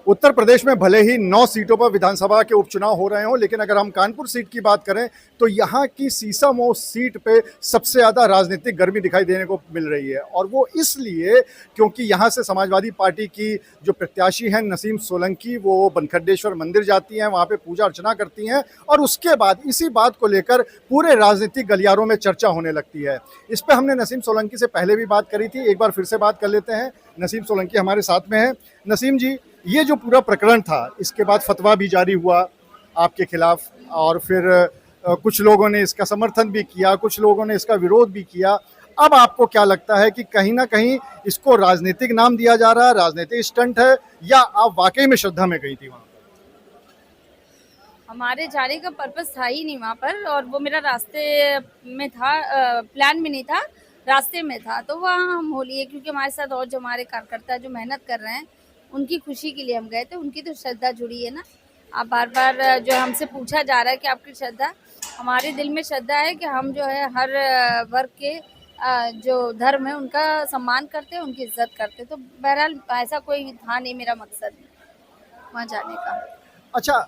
उत्तर प्रदेश में भले ही 9 सीटों पर विधानसभा के उपचुनाव हो रहे हों, लेकिन अगर हम कानपुर सीट की बात करें तो यहाँ की सीसामऊ सीट पे सबसे ज़्यादा राजनीतिक गर्मी दिखाई देने को मिल रही है। और वो इसलिए क्योंकि यहाँ से समाजवादी पार्टी की जो प्रत्याशी हैं नसीम सोलंकी, वो बनखड्डेश्वर मंदिर जाती हैं, वहाँ पे पूजा अर्चना करती हैं और उसके बाद इसी बात को लेकर पूरे राजनीतिक गलियारों में चर्चा होने लगती है। इस पर हमने नसीम सोलंकी से पहले भी बात करी थी, एक बार फिर से बात कर लेते हैं। नसीम सोलंकी हमारे साथ में है। नसीम जी, ये जो पूरा प्रकरण था, इसके बाद फतवा भी जारी हुआ आपके खिलाफ और फिर कुछ लोगों ने इसका समर्थन भी किया, कुछ लोगों ने इसका विरोध भी किया। अब आपको क्या लगता है कि कहीं ना कहीं इसको राजनीतिक नाम दिया जा रहा है, राजनीतिक स्टंट है, या आप वाकई में श्रद्धा में गई थी वहाँ? हमारे जाने का पर्पस था ही नहीं वहाँ पर, और वो मेरा रास्ते में था, प्लान में नहीं था, रास्ते में था। तो वहाँ हम हो लिए क्योंकि हमारे साथ और जो हमारे कार्यकर्ता जो मेहनत कर रहे हैं उनकी खुशी के लिए हम गए थे। उनकी तो श्रद्धा जुड़ी है ना। आप बार बार जो हमसे पूछा जा रहा है कि आपकी श्रद्धा, हमारे दिल में श्रद्धा है कि हम जो है हर वर्ग के जो धर्म है उनका सम्मान करते हैं, उनकी इज्जत करते हैं। तो बहरहाल ऐसा कोई था नहीं मेरा मकसद वहाँ जाने का। अच्छा,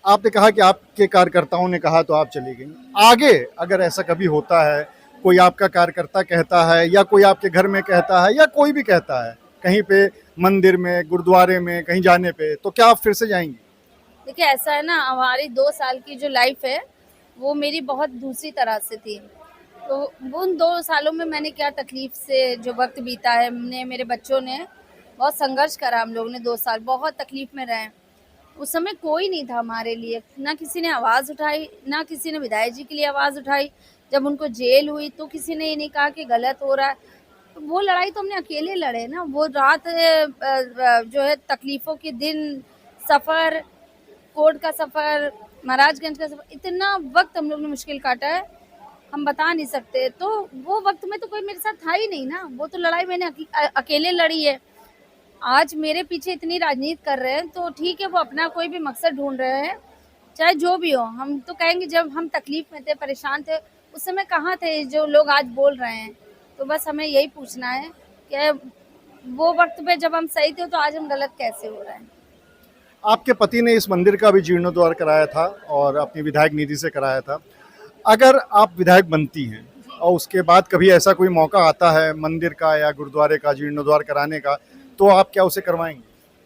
आपने कहा कि आपके कार्यकर्ताओं ने कहा तो आप चली गई। आगे अगर ऐसा कभी होता है, कोई आपका कार्यकर्ता कहता है या कोई आपके घर में कहता है या कोई भी कहता है कहीं पे मंदिर में, गुरुद्वारे में कहीं जाने पे, तो क्या आप फिर से जाएंगी? देखिए ऐसा है ना, हमारी 2 साल की जो लाइफ है वो मेरी बहुत दूसरी तरह से थी। तो वो उन 2 सालों में मैंने क्या तकलीफ से जो वक्त बीता है, हमने, मेरे बच्चों ने बहुत संघर्ष करा। हम लोगों ने 2 साल बहुत तकलीफ में रहे। उस समय कोई नहीं था हमारे लिए, ना किसी ने आवाज़ उठाई, ना किसी ने विधायक जी के लिए आवाज़ उठाई। जब उनको जेल हुई तो किसी ने ये नहीं कहा कि गलत हो रहा है। तो वो लड़ाई तो हमने अकेले लड़े ना। वो रात जो है तकलीफ़ों के दिन, सफ़र, कोर्ट का सफ़र, महाराजगंज का सफ़र, इतना वक्त हम लोग ने मुश्किल काटा है, हम बता नहीं सकते। तो वो वक्त में तो कोई मेरे साथ था ही नहीं ना। वो तो लड़ाई मैंने अकेले लड़ी है। आज मेरे पीछे इतनी राजनीति कर रहे हैं तो ठीक है, वो अपना कोई भी मकसद ढूंढ रहे हैं, चाहे जो भी हो। हम तो कहेंगे जब हम तकलीफ में थे, परेशान थे, उस समय कहाँ थे जो लोग आज बोल रहे हैं। तो बस हमें यही पूछना है कि वो वक्त पे जब हम सही थे तो आज हम गलत कैसे हो रहे हैं। आपके पति ने इस मंदिर का भी जीर्णोद्धार कराया था और अपनी विधायक निधि से कराया था। अगर आप विधायक बनती हैं और उसके बाद कभी ऐसा कोई मौका आता है मंदिर का या गुरुद्वारे का जीर्णोद्धार कराने का, तो आप क्या उसे करवाएंगे?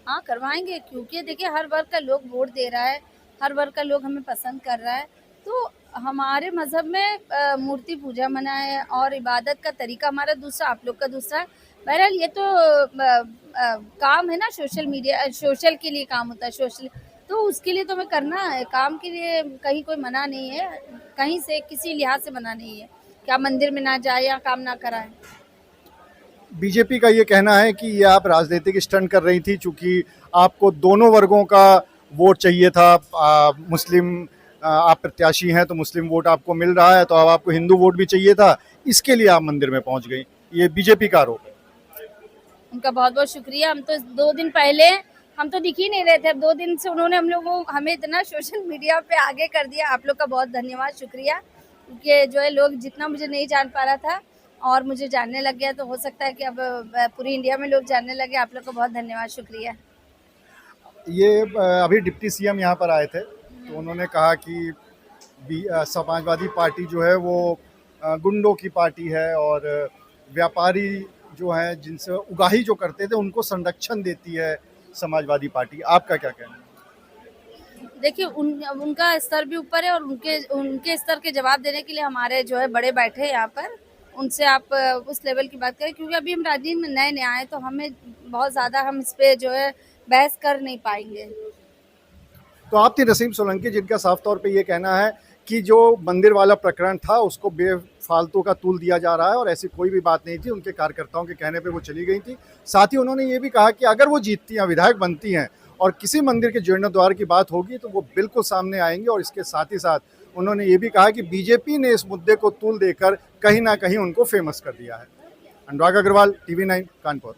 हाँ, करवाएंगे, क्योंकि देखिए हर वर्ग का लोग वोट दे रहा है, हर वर्ग का लोग हमें पसंद कर रहा है। तो हमारे मज़हब में मूर्ति पूजा मना है और इबादत का तरीका हमारा दूसरा, आप लोग का दूसरा है। बहरहाल ये तो काम है ना, सोशल मीडिया, सोशल के लिए काम होता है, सोशल, तो उसके लिए तो हमें करना है। काम के लिए कहीं कोई मना नहीं है, कहीं से किसी लिहाज से मना नहीं है कि आप मंदिर में ना जाए या काम ना कराएं। बीजेपी का ये कहना है कि ये आप राजनीतिक स्टंट कर रही थी, चूंकि आपको दोनों वर्गों का वोट चाहिए था। मुस्लिम आप प्रत्याशी हैं तो मुस्लिम वोट आपको मिल रहा है, तो अब आपको हिंदू वोट भी चाहिए था, इसके लिए आप मंदिर में पहुंच गई। ये बीजेपी का आरोप है। उनका बहुत बहुत शुक्रिया। हम तो 2 दिन पहले, हम तो दिख ही नहीं रहे थे, अब 2 दिन से उन्होंने हम लोग को हमें इतना सोशल मीडिया पे आगे कर दिया। आप लोग का बहुत धन्यवाद, शुक्रिया। क्योंकि जो है लोग जितना मुझे नहीं जान पा रहा था और मुझे जानने लग गया, तो हो सकता है कि अब पूरी इंडिया में लोग जानने लगे। आप लोग का बहुत धन्यवाद, शुक्रिया। ये अभी डिप्टी सीएम यहाँ पर आए थे तो उन्होंने कहा कि समाजवादी पार्टी जो है वो गुंडों की पार्टी है और व्यापारी जो हैं जिनसे उगाही जो करते थे उनको संरक्षण देती है समाजवादी पार्टी। आपका क्या कहना है? देखिए उनका स्तर भी ऊपर है और उनके स्तर के जवाब देने के लिए हमारे जो है बड़े बैठे हैं यहाँ पर। उनसे आप उस लेवल की बात करें, क्योंकि अभी हम राजनीति में नए नए आए, तो हमें बहुत ज़्यादा हम इस पे जो है बहस कर नहीं पाएंगे। तो आप थी नसीम सोलंकी, जिनका साफ तौर पे ये कहना है कि जो मंदिर वाला प्रकरण था उसको बेफालतू का तूल दिया जा रहा है और ऐसी कोई भी बात नहीं थी। उनके कार्यकर्ताओं के कहने पे वो चली गई थी। साथ ही उन्होंने ये भी कहा कि अगर वो जीतती हैं, विधायक बनती हैं और किसी मंदिर के जीर्णोद्धार की बात होगी तो वो बिल्कुल सामने आएंगे। और इसके साथ ही साथ उन्होंने ये भी कहा कि बीजेपी ने इस मुद्दे को तूल देकर कहीं ना कहीं उनको फेमस कर दिया है। अनुराग अग्रवाल, TV9, कानपुर।